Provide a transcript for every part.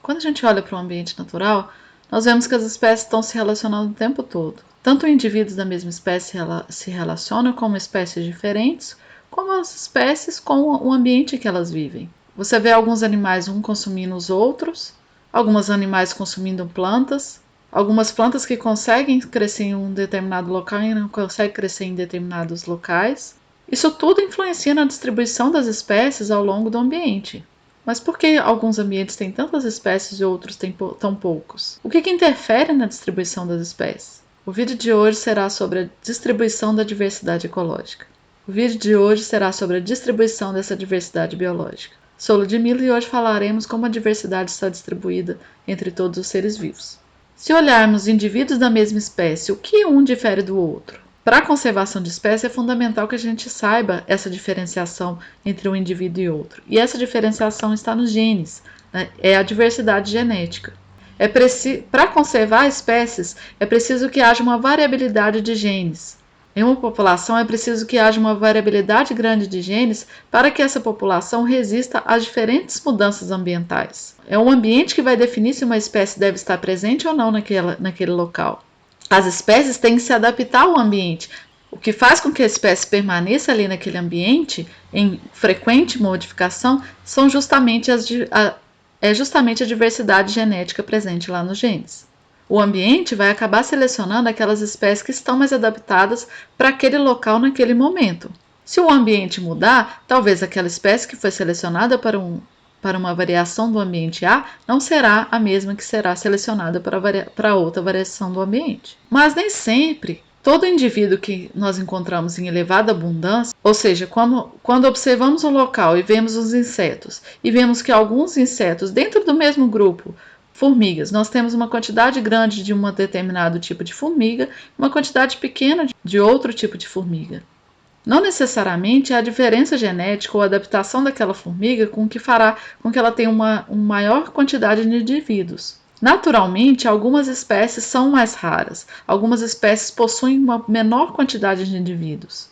Quando a gente olha para o ambiente natural, nós vemos que as espécies estão se relacionando o tempo todo. Tanto indivíduos da mesma espécie se relacionam com espécies diferentes, como as espécies com o ambiente em que elas vivem. Você vê alguns animais consumindo os outros, alguns animais consumindo plantas, algumas plantas que conseguem crescer em um determinado local e não conseguem crescer em determinados locais. Isso tudo influencia na distribuição das espécies ao longo do ambiente. Mas por que alguns ambientes têm tantas espécies e outros têm tão poucos? O que interfere na distribuição das espécies? O vídeo de hoje será sobre a distribuição da diversidade ecológica. O vídeo de hoje será sobre a distribuição dessa diversidade biológica. Sou Ludmilla e hoje falaremos como a diversidade está distribuída entre todos os seres vivos. Se olharmos indivíduos da mesma espécie, o que um difere do outro? Para a conservação de espécies é fundamental que a gente saiba essa diferenciação entre um indivíduo e outro. E essa diferenciação está nos genes, né? É a diversidade genética. Para conservar espécies, é preciso que haja uma variabilidade de genes. Em uma população, é preciso que haja uma variabilidade grande de genes para que essa população resista às diferentes mudanças ambientais. É o ambiente que vai definir se uma espécie deve estar presente ou não naquele local. As espécies têm que se adaptar ao ambiente. O que faz com que a espécie permaneça ali naquele ambiente, em frequente modificação, é justamente a diversidade genética presente lá nos genes. O ambiente vai acabar selecionando aquelas espécies que estão mais adaptadas para aquele local naquele momento. Se o ambiente mudar, talvez aquela espécie que foi selecionada para uma variação do ambiente A não será a mesma que será selecionada para outra variação do ambiente. Mas nem sempre todo indivíduo que nós encontramos em elevada abundância, ou seja, quando observamos um local e vemos os insetos, e vemos que alguns insetos dentro do mesmo grupo, formigas, nós temos uma quantidade grande de um determinado tipo de formiga, uma quantidade pequena de outro tipo de formiga. Não necessariamente é a diferença genética ou a adaptação daquela formiga que fará com que ela tenha uma maior quantidade de indivíduos. Naturalmente, algumas espécies são mais raras, algumas espécies possuem uma menor quantidade de indivíduos.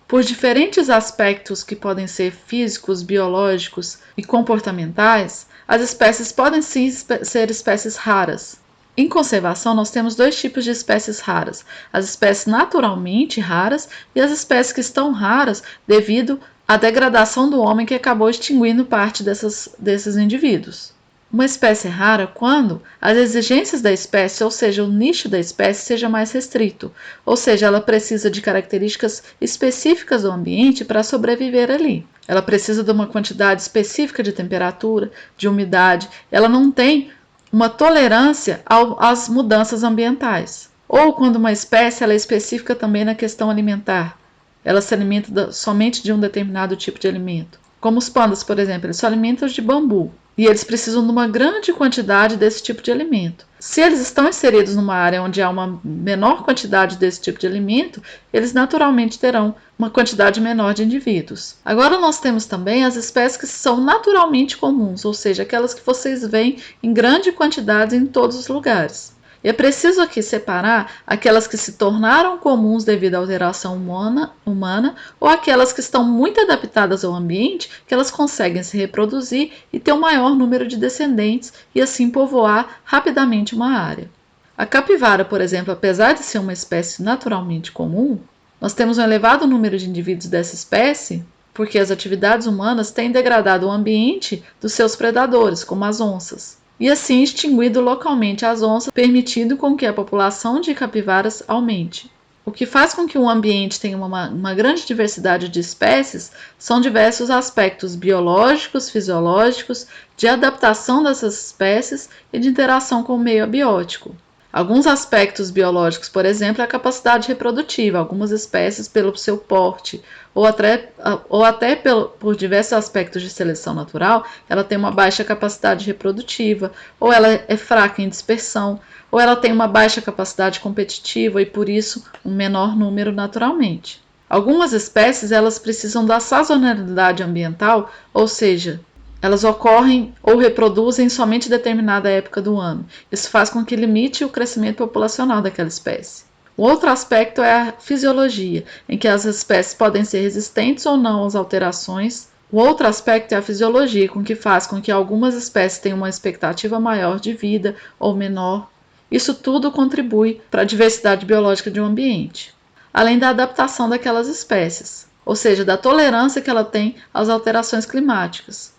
Por diferentes aspectos que podem ser físicos, biológicos e comportamentais, as espécies podem sim ser espécies raras. Em conservação, nós temos dois tipos de espécies raras: as espécies naturalmente raras e as espécies que estão raras devido à degradação do homem que acabou extinguindo parte desses indivíduos. Uma espécie é rara quando as exigências da espécie, ou seja, o nicho da espécie, seja mais restrito, ou seja, ela precisa de características específicas do ambiente para sobreviver ali. Ela precisa de uma quantidade específica de temperatura, de umidade, ela não tem uma tolerância às mudanças ambientais. Ou quando uma espécie ela é específica também na questão alimentar, ela se alimenta somente de um determinado tipo de alimento. Como os pandas, por exemplo, eles se alimentam de bambu e eles precisam de uma grande quantidade desse tipo de alimento. Se eles estão inseridos numa área onde há uma menor quantidade desse tipo de alimento, eles naturalmente terão uma quantidade menor de indivíduos. Agora nós temos também as espécies que são naturalmente comuns, ou seja, aquelas que vocês veem em grande quantidade em todos os lugares. E é preciso aqui separar aquelas que se tornaram comuns devido à alteração humana ou aquelas que estão muito adaptadas ao ambiente, que elas conseguem se reproduzir e ter um maior número de descendentes e assim povoar rapidamente uma área. A capivara, por exemplo, apesar de ser uma espécie naturalmente comum, nós temos um elevado número de indivíduos dessa espécie porque as atividades humanas têm degradado o ambiente dos seus predadores, como as onças, e assim extinguido localmente as onças, permitindo com que a população de capivaras aumente. O que faz com que um ambiente tenha uma grande diversidade de espécies são diversos aspectos biológicos, fisiológicos, de adaptação dessas espécies e de interação com o meio abiótico. Alguns aspectos biológicos, por exemplo, é a capacidade reprodutiva, algumas espécies pelo seu porte, ou até por diversos aspectos de seleção natural, ela tem uma baixa capacidade reprodutiva, ou ela é fraca em dispersão, ou ela tem uma baixa capacidade competitiva e por isso um menor número naturalmente. Algumas espécies elas precisam da sazonalidade ambiental, ou seja, elas ocorrem ou reproduzem somente em determinada época do ano. Isso faz com que limite o crescimento populacional daquela espécie. O outro aspecto é a fisiologia, em que as espécies podem ser resistentes ou não às alterações O outro aspecto é a fisiologia, com que faz com que algumas espécies tenham uma expectativa maior de vida ou menor. Isso tudo contribui para a diversidade biológica de um ambiente, além da adaptação daquelas espécies, ou seja, da tolerância que ela tem às alterações climáticas.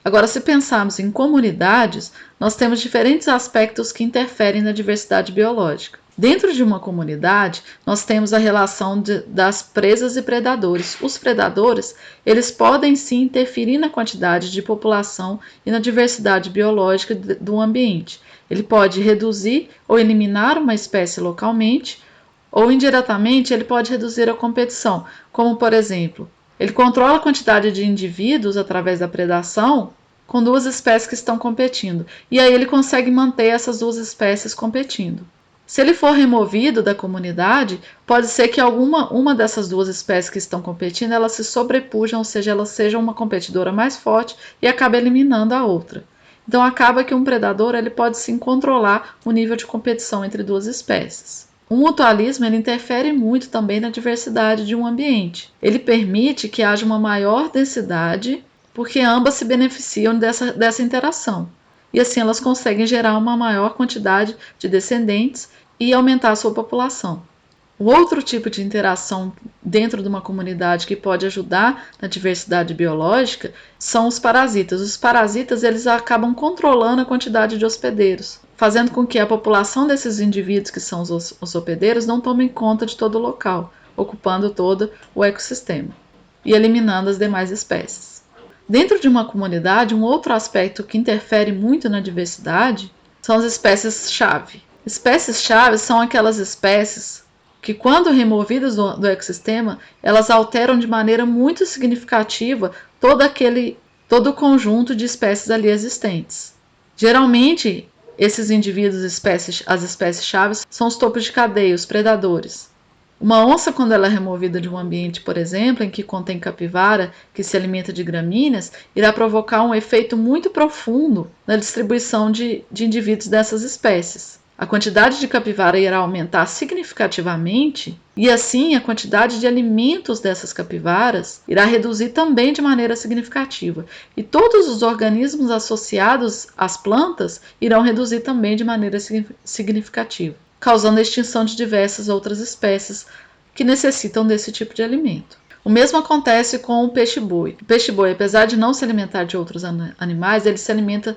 Agora, se pensarmos em comunidades, nós temos diferentes aspectos que interferem na diversidade biológica. Dentro de uma comunidade, nós temos a relação das presas e predadores. Os predadores, eles podem sim interferir na quantidade de população e na diversidade biológica do ambiente. Ele pode reduzir ou eliminar uma espécie localmente, ou indiretamente ele pode reduzir a competição, como por exemplo, ele controla a quantidade de indivíduos através da predação com duas espécies que estão competindo, e aí ele consegue manter essas duas espécies competindo. Se ele for removido da comunidade, pode ser que uma dessas duas espécies que estão competindo, elas se sobrepujam, ou seja, elas sejam uma competidora mais forte e acabe eliminando a outra. Então acaba que um predador ele pode sim controlar o nível de competição entre duas espécies. O mutualismo ele interfere muito também na diversidade de um ambiente. Ele permite que haja uma maior densidade, porque ambas se beneficiam dessa interação. E assim elas conseguem gerar uma maior quantidade de descendentes e aumentar a sua população. O outro tipo de interação dentro de uma comunidade que pode ajudar na diversidade biológica são os parasitas. Os parasitas eles acabam controlando a quantidade de hospedeiros, fazendo com que a população desses indivíduos que são os hospedeiros não tomem conta de todo o local, ocupando todo o ecossistema e eliminando as demais espécies. Dentro de uma comunidade, um outro aspecto que interfere muito na diversidade são as espécies-chave. Espécies-chave são aquelas espécies que, quando removidas do ecossistema, elas alteram de maneira muito significativa todo o conjunto de espécies ali existentes. Geralmente, esses indivíduos, as espécies-chave, são os topos de cadeia, os predadores. Uma onça, quando ela é removida de um ambiente, por exemplo, em que contém capivara, que se alimenta de gramíneas, irá provocar um efeito muito profundo na distribuição de indivíduos dessas espécies. A quantidade de capivara irá aumentar significativamente e, assim, a quantidade de alimentos dessas capivaras irá reduzir também de maneira significativa. E todos os organismos associados às plantas irão reduzir também de maneira significativa, causando a extinção de diversas outras espécies que necessitam desse tipo de alimento. O mesmo acontece com o peixe-boi. O peixe-boi, apesar de não se alimentar de outros animais, ele se alimenta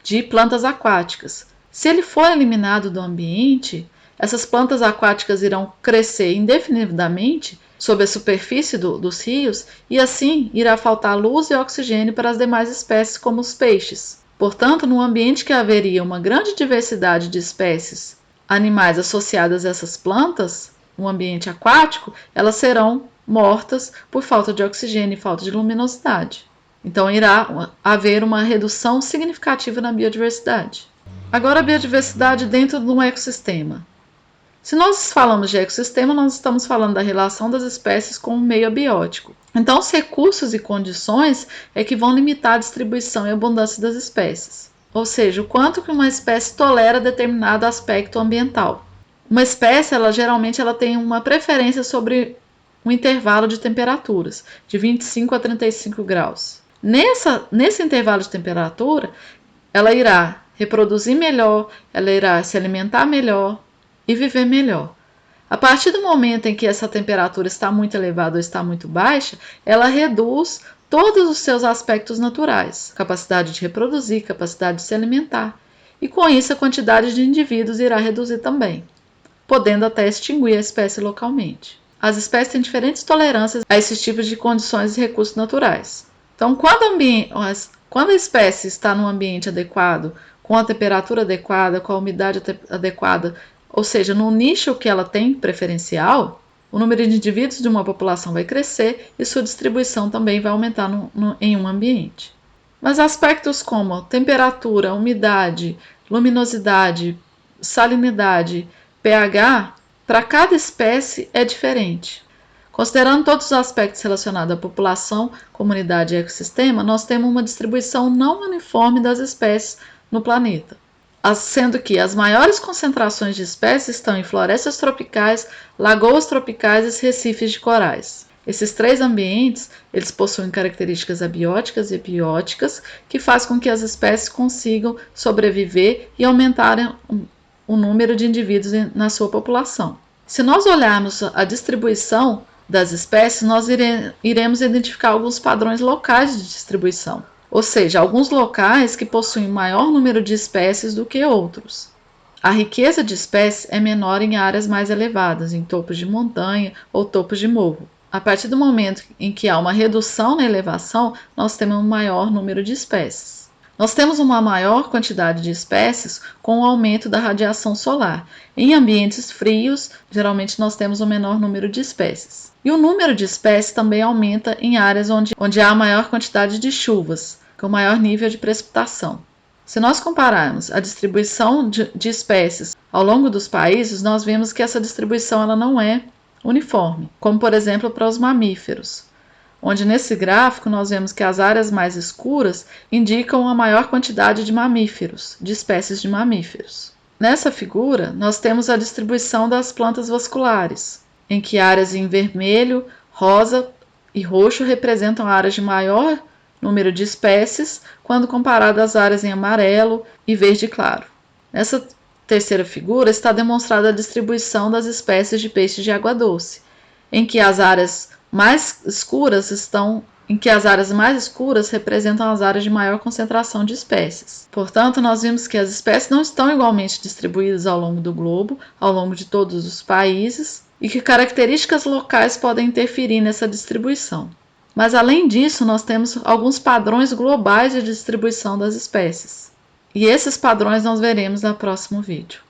de plantas aquáticas. Se ele for eliminado do ambiente, essas plantas aquáticas irão crescer indefinidamente sob a superfície dos rios e assim irá faltar luz e oxigênio para as demais espécies como os peixes. Portanto, num ambiente que haveria uma grande diversidade de espécies animais associadas a essas plantas, um ambiente aquático, elas serão mortas por falta de oxigênio e falta de luminosidade. Então irá haver uma redução significativa na biodiversidade. Agora, a biodiversidade dentro de um ecossistema. Se nós falamos de ecossistema, nós estamos falando da relação das espécies com o meio abiótico. Então, os recursos e condições é que vão limitar a distribuição e abundância das espécies. Ou seja, o quanto que uma espécie tolera determinado aspecto ambiental. Uma espécie, geralmente tem uma preferência sobre um intervalo de temperaturas, de 25 a 35 graus. Nesse intervalo de temperatura, ela irá reproduzir melhor, ela irá se alimentar melhor e viver melhor. A partir do momento em que essa temperatura está muito elevada ou está muito baixa, ela reduz todos os seus aspectos naturais, capacidade de reproduzir, capacidade de se alimentar, e com isso a quantidade de indivíduos irá reduzir também, podendo até extinguir a espécie localmente. As espécies têm diferentes tolerâncias a esses tipos de condições e recursos naturais. Então, quando a espécie está num ambiente adequado, com a temperatura adequada, com a umidade adequada, ou seja, no nicho que ela tem preferencial, o número de indivíduos de uma população vai crescer e sua distribuição também vai aumentar em um ambiente. Mas aspectos como temperatura, umidade, luminosidade, salinidade, pH, para cada espécie é diferente. Considerando todos os aspectos relacionados à população, comunidade e ecossistema, nós temos uma distribuição não uniforme das espécies no planeta, sendo que as maiores concentrações de espécies estão em florestas tropicais, lagoas tropicais e recifes de corais. Esses três ambientes, eles possuem características abióticas e bióticas que fazem com que as espécies consigam sobreviver e aumentarem o número de indivíduos na sua população. Se nós olharmos a distribuição das espécies, nós iremos identificar alguns padrões locais de distribuição, ou seja, alguns locais que possuem maior número de espécies do que outros. A riqueza de espécies é menor em áreas mais elevadas, em topos de montanha ou topos de morro. A partir do momento em que há uma redução na elevação, nós temos um maior número de espécies. Nós temos uma maior quantidade de espécies com o aumento da radiação solar. Em ambientes frios, geralmente nós temos um menor número de espécies. E o número de espécies também aumenta em áreas onde há maior quantidade de chuvas, com maior nível de precipitação. Se nós compararmos a distribuição de espécies ao longo dos países, nós vemos que essa distribuição ela não é uniforme, como por exemplo para os mamíferos, onde nesse gráfico nós vemos que as áreas mais escuras indicam a maior quantidade de mamíferos, de espécies de mamíferos. Nessa figura, nós temos a distribuição das plantas vasculares, em que áreas em vermelho, rosa e roxo representam áreas de maior número de espécies, quando comparado às áreas em amarelo e verde claro. Nessa terceira figura está demonstrada a distribuição das espécies de peixes de água doce, em que as áreas mais escuras representam as áreas de maior concentração de espécies. Portanto, nós vimos que as espécies não estão igualmente distribuídas ao longo do globo, ao longo de todos os países, e que características locais podem interferir nessa distribuição. Mas, além disso, nós temos alguns padrões globais de distribuição das espécies. E esses padrões nós veremos no próximo vídeo.